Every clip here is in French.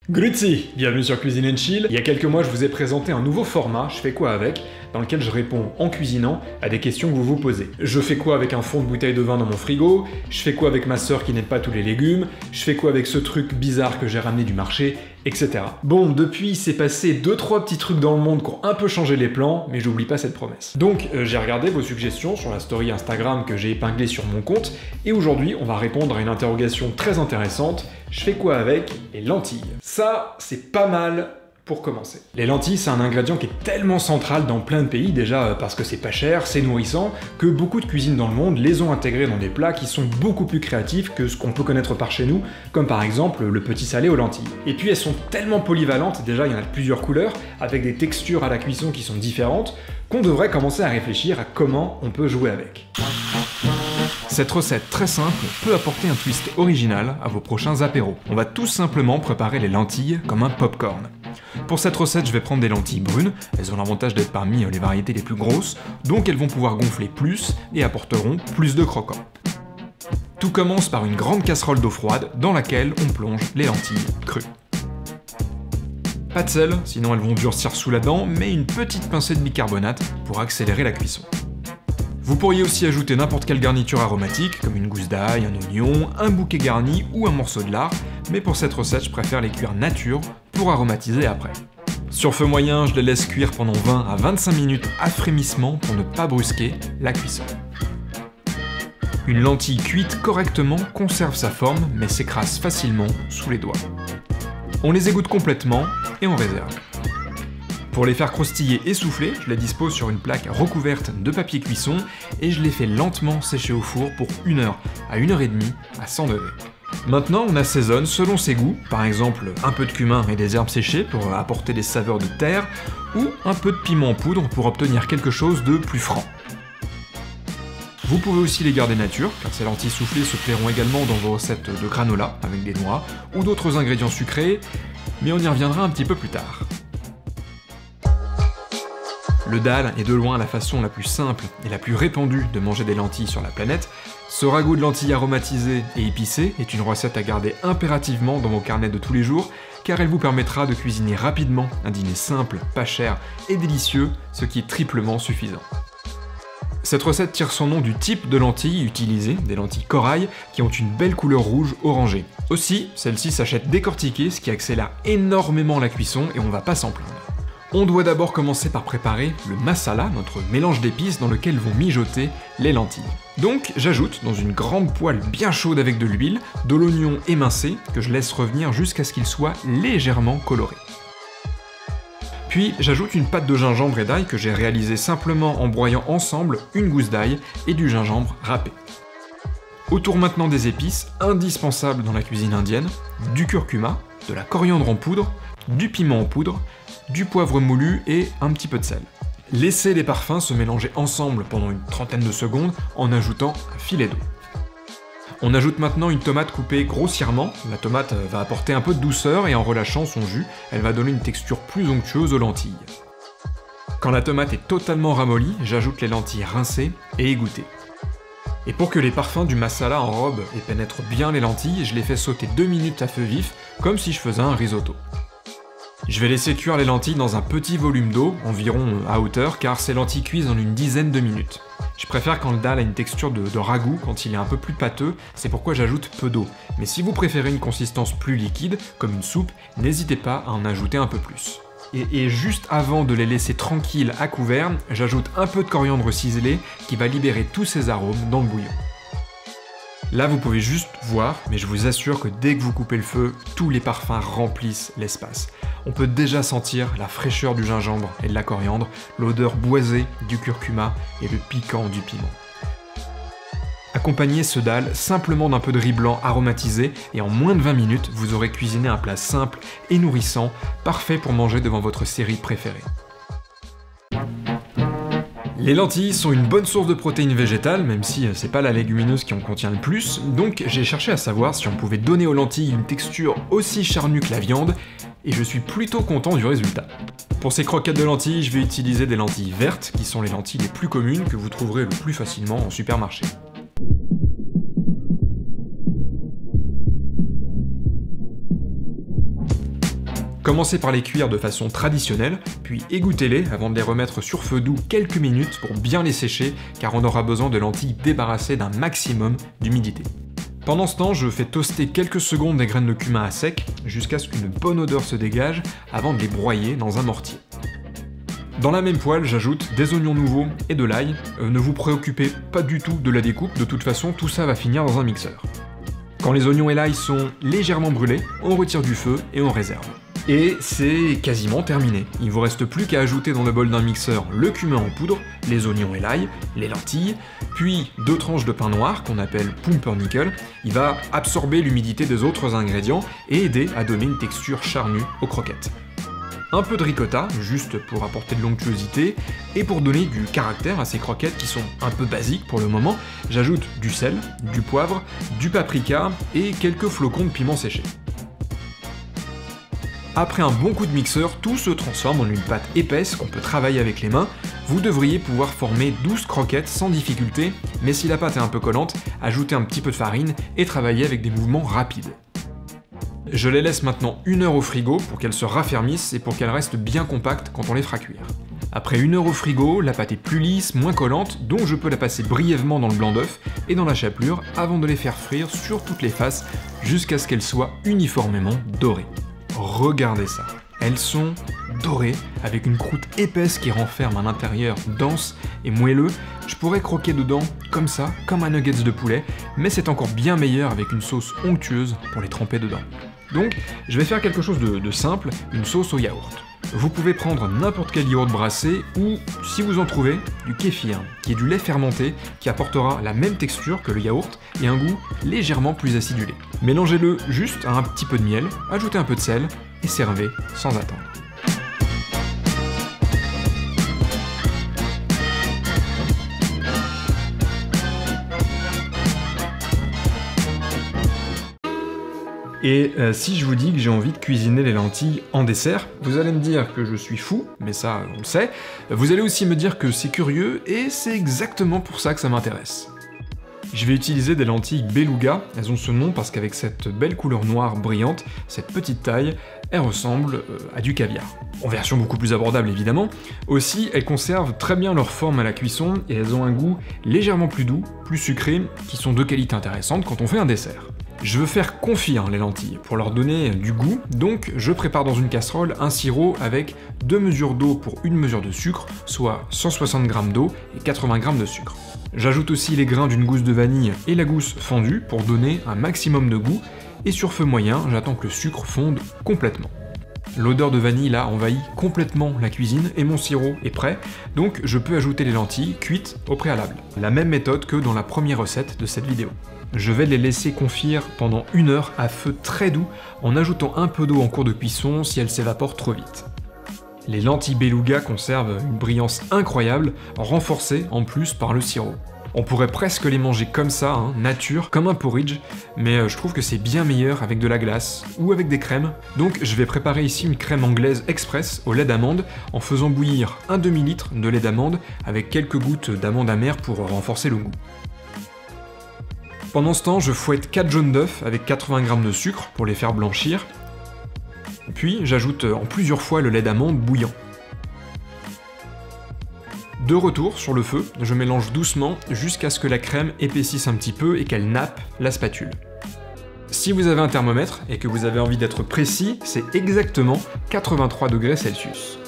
Grüezi, bienvenue sur Cuisine & Chill. Il y a quelques mois, je vous ai présenté un nouveau format, Je fais quoi avec, dans lequel je réponds en cuisinant à des questions que vous vous posez. Je fais quoi avec un fond de bouteille de vin dans mon frigo? Je fais quoi avec ma sœur qui n'aime pas tous les légumes? Je fais quoi avec ce truc bizarre que j'ai ramené du marché? Etc. Bon, depuis, il s'est passé 2-3 petits trucs dans le monde qui ont un peu changé les plans, mais j'oublie pas cette promesse. Donc, j'ai regardé vos suggestions sur la story Instagram que j'ai épinglée sur mon compte, et aujourd'hui, on va répondre à une interrogation très intéressante. Je fais quoi avec les lentilles? Ça, c'est pas mal pour commencer. Les lentilles, c'est un ingrédient qui est tellement central dans plein de pays, déjà parce que c'est pas cher, c'est nourrissant, que beaucoup de cuisines dans le monde les ont intégrés dans des plats qui sont beaucoup plus créatifs que ce qu'on peut connaître par chez nous, comme par exemple le petit salé aux lentilles. Et puis elles sont tellement polyvalentes, déjà il y en a de plusieurs couleurs, avec des textures à la cuisson qui sont différentes, qu'on devrait commencer à réfléchir à comment on peut jouer avec. Cette recette très simple peut apporter un twist original à vos prochains apéros. On va tout simplement préparer les lentilles comme un popcorn. Pour cette recette, je vais prendre des lentilles brunes, elles ont l'avantage d'être parmi les variétés les plus grosses, donc elles vont pouvoir gonfler plus et apporteront plus de croquants. Tout commence par une grande casserole d'eau froide dans laquelle on plonge les lentilles crues. Pas de sel, sinon elles vont durcir sous la dent, mais une petite pincée de bicarbonate pour accélérer la cuisson. Vous pourriez aussi ajouter n'importe quelle garniture aromatique, comme une gousse d'ail, un oignon, un bouquet garni ou un morceau de lard, mais pour cette recette, je préfère les cuire nature pour aromatiser après. Sur feu moyen, je les laisse cuire pendant 20 à 25 minutes à frémissement pour ne pas brusquer la cuisson. Une lentille cuite correctement conserve sa forme, mais s'écrase facilement sous les doigts. On les égoutte complètement et on réserve. Pour les faire croustiller et souffler, je les dispose sur une plaque recouverte de papier cuisson et je les fais lentement sécher au four pour 1 heure à 1 heure et demie à 100 degrés. Maintenant, on assaisonne selon ses goûts, par exemple un peu de cumin et des herbes séchées pour apporter des saveurs de terre, ou un peu de piment en poudre pour obtenir quelque chose de plus franc. Vous pouvez aussi les garder nature, car ces lentilles soufflées se plairont également dans vos recettes de granola avec des noix ou d'autres ingrédients sucrés, mais on y reviendra un petit peu plus tard. Le dal est de loin la façon la plus simple et la plus répandue de manger des lentilles sur la planète. Ce ragoût de lentilles aromatisées et épicées est une recette à garder impérativement dans vos carnets de tous les jours, car elle vous permettra de cuisiner rapidement un dîner simple, pas cher et délicieux, ce qui est triplement suffisant. Cette recette tire son nom du type de lentilles utilisées, des lentilles corail, qui ont une belle couleur rouge orangée. Aussi, celles-ci s'achètent décortiquées, ce qui accélère énormément la cuisson et on va pas s'en plaindre. On doit d'abord commencer par préparer le masala, notre mélange d'épices dans lequel vont mijoter les lentilles. Donc j'ajoute dans une grande poêle bien chaude avec de l'huile, de l'oignon émincé que je laisse revenir jusqu'à ce qu'il soit légèrement coloré. Puis j'ajoute une pâte de gingembre et d'ail que j'ai réalisée simplement en broyant ensemble une gousse d'ail et du gingembre râpé. Autour maintenant des épices indispensables dans la cuisine indienne, du curcuma, de la coriandre en poudre, du piment en poudre, du poivre moulu et un petit peu de sel. Laissez les parfums se mélanger ensemble pendant une trentaine de secondes en ajoutant un filet d'eau. On ajoute maintenant une tomate coupée grossièrement. La tomate va apporter un peu de douceur et en relâchant son jus, elle va donner une texture plus onctueuse aux lentilles. Quand la tomate est totalement ramollie, j'ajoute les lentilles rincées et égouttées. Et pour que les parfums du masala enrobent et pénètrent bien les lentilles, je les fais sauter 2 minutes à feu vif, comme si je faisais un risotto. Je vais laisser cuire les lentilles dans un petit volume d'eau, environ à hauteur, car ces lentilles cuisent en une dizaine de minutes. Je préfère quand le dal a une texture de ragoût, quand il est un peu plus pâteux, c'est pourquoi j'ajoute peu d'eau. Mais si vous préférez une consistance plus liquide, comme une soupe, n'hésitez pas à en ajouter un peu plus. Et juste avant de les laisser tranquilles à couvert, j'ajoute un peu de coriandre ciselé qui va libérer tous ses arômes dans le bouillon. Là, vous pouvez juste voir, mais je vous assure que dès que vous coupez le feu, tous les parfums remplissent l'espace. On peut déjà sentir la fraîcheur du gingembre et de la coriandre, l'odeur boisée du curcuma et le piquant du piment. Accompagnez ce dal simplement d'un peu de riz blanc aromatisé et en moins de 20 minutes, vous aurez cuisiné un plat simple et nourrissant, parfait pour manger devant votre série préférée. Les lentilles sont une bonne source de protéines végétales, même si c'est pas la légumineuse qui en contient le plus, donc j'ai cherché à savoir si on pouvait donner aux lentilles une texture aussi charnue que la viande, et je suis plutôt content du résultat. Pour ces croquettes de lentilles, je vais utiliser des lentilles vertes, qui sont les lentilles les plus communes que vous trouverez le plus facilement en supermarché. Commencez par les cuire de façon traditionnelle, puis égouttez-les avant de les remettre sur feu doux quelques minutes pour bien les sécher, car on aura besoin de lentilles débarrassées d'un maximum d'humidité. Pendant ce temps, je fais toaster quelques secondes des graines de cumin à sec, jusqu'à ce qu'une bonne odeur se dégage, avant de les broyer dans un mortier. Dans la même poêle, j'ajoute des oignons nouveaux et de l'ail. Ne vous préoccupez pas du tout de la découpe, de toute façon tout ça va finir dans un mixeur. Quand les oignons et l'ail sont légèrement brûlés, on retire du feu et on réserve. Et c'est quasiment terminé. Il vous reste plus qu'à ajouter dans le bol d'un mixeur le cumin en poudre, les oignons et l'ail, les lentilles, puis 2 tranches de pain noir qu'on appelle pumpernickel. Il va absorber l'humidité des autres ingrédients et aider à donner une texture charnue aux croquettes. Un peu de ricotta, juste pour apporter de l'onctuosité, et pour donner du caractère à ces croquettes qui sont un peu basiques pour le moment, j'ajoute du sel, du poivre, du paprika et quelques flocons de piment séché. Après un bon coup de mixeur, tout se transforme en une pâte épaisse qu'on peut travailler avec les mains. Vous devriez pouvoir former 12 croquettes sans difficulté, mais si la pâte est un peu collante, ajoutez un petit peu de farine et travaillez avec des mouvements rapides. Je les laisse maintenant 1 heure au frigo pour qu'elles se raffermissent et pour qu'elles restent bien compactes quand on les fera cuire. Après 1 heure au frigo, la pâte est plus lisse, moins collante, donc je peux la passer brièvement dans le blanc d'œuf et dans la chapelure avant de les faire frire sur toutes les faces jusqu'à ce qu'elles soient uniformément dorées. Regardez ça, elles sont dorées avec une croûte épaisse qui renferme un intérieur dense et moelleux. Je pourrais croquer dedans comme ça, comme un nuggets de poulet, mais c'est encore bien meilleur avec une sauce onctueuse pour les tremper dedans. Donc, je vais faire quelque chose de simple, une sauce au yaourt. Vous pouvez prendre n'importe quel yaourt brassé ou, si vous en trouvez, du kéfir, qui est du lait fermenté qui apportera la même texture que le yaourt et un goût légèrement plus acidulé. Mélangez-le juste à un petit peu de miel, ajoutez un peu de sel et servez sans attendre. Et si je vous dis que j'ai envie de cuisiner les lentilles en dessert, vous allez me dire que je suis fou, mais ça on le sait. Vous allez aussi me dire que c'est curieux, et c'est exactement pour ça que ça m'intéresse. Je vais utiliser des lentilles beluga, elles ont ce nom parce qu'avec cette belle couleur noire brillante, cette petite taille, elles ressemblent à du caviar. En version beaucoup plus abordable évidemment. Aussi, elles conservent très bien leur forme à la cuisson et elles ont un goût légèrement plus doux, plus sucré, qui sont 2 qualités intéressantes quand on fait un dessert. Je veux faire confire les lentilles pour leur donner du goût, donc je prépare dans une casserole un sirop avec 2 mesures d'eau pour 1 mesure de sucre, soit 160 g d'eau et 80 g de sucre. J'ajoute aussi les grains d'une gousse de vanille et la gousse fondue pour donner un maximum de goût, et sur feu moyen, j'attends que le sucre fonde complètement. L'odeur de vanille là envahit complètement la cuisine et mon sirop est prêt, donc je peux ajouter les lentilles cuites au préalable. La même méthode que dans la première recette de cette vidéo. Je vais les laisser confire pendant 1 heure à feu très doux en ajoutant un peu d'eau en cours de cuisson si elles s'évaporent trop vite. Les lentilles beluga conservent une brillance incroyable, renforcée en plus par le sirop. On pourrait presque les manger comme ça, nature, comme un porridge, mais je trouve que c'est bien meilleur avec de la glace ou avec des crèmes. Donc je vais préparer ici une crème anglaise express au lait d'amande en faisant bouillir un demi-litre de lait d'amande avec quelques gouttes d'amande amère pour renforcer le goût. Pendant ce temps, je fouette 4 jaunes d'œufs avec 80 g de sucre pour les faire blanchir. Puis j'ajoute en plusieurs fois le lait d'amande bouillant. De retour sur le feu, je mélange doucement jusqu'à ce que la crème épaississe un petit peu et qu'elle nappe la spatule. Si vous avez un thermomètre et que vous avez envie d'être précis, c'est exactement 83 degrés Celsius.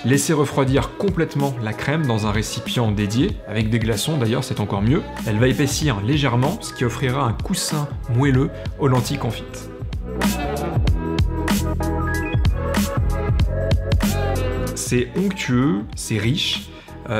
Laissez refroidir complètement la crème dans un récipient dédié, avec des glaçons d'ailleurs c'est encore mieux. Elle va épaissir légèrement, ce qui offrira un coussin moelleux aux lentilles confites. C'est onctueux, c'est riche,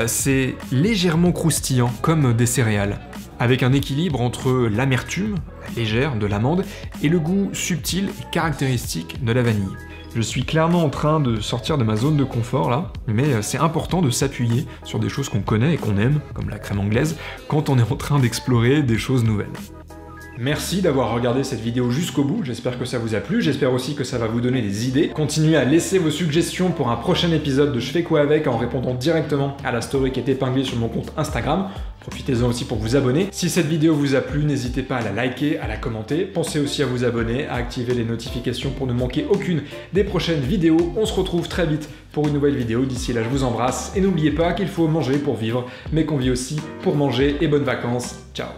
c'est légèrement croustillant comme des céréales, avec un équilibre entre l'amertume, légère, de l'amande, et le goût subtil et caractéristique de la vanille. Je suis clairement en train de sortir de ma zone de confort là, mais c'est important de s'appuyer sur des choses qu'on connaît et qu'on aime, comme la crème anglaise, quand on est en train d'explorer des choses nouvelles. Merci d'avoir regardé cette vidéo jusqu'au bout, j'espère que ça vous a plu, j'espère aussi que ça va vous donner des idées. Continuez à laisser vos suggestions pour un prochain épisode de Je fais quoi avec en répondant directement à la story qui est épinglée sur mon compte Instagram. Profitez-en aussi pour vous abonner. Si cette vidéo vous a plu, n'hésitez pas à la liker, à la commenter. Pensez aussi à vous abonner, à activer les notifications pour ne manquer aucune des prochaines vidéos. On se retrouve très vite pour une nouvelle vidéo. D'ici là, je vous embrasse et n'oubliez pas qu'il faut manger pour vivre, mais qu'on vit aussi pour manger et bonnes vacances. Ciao!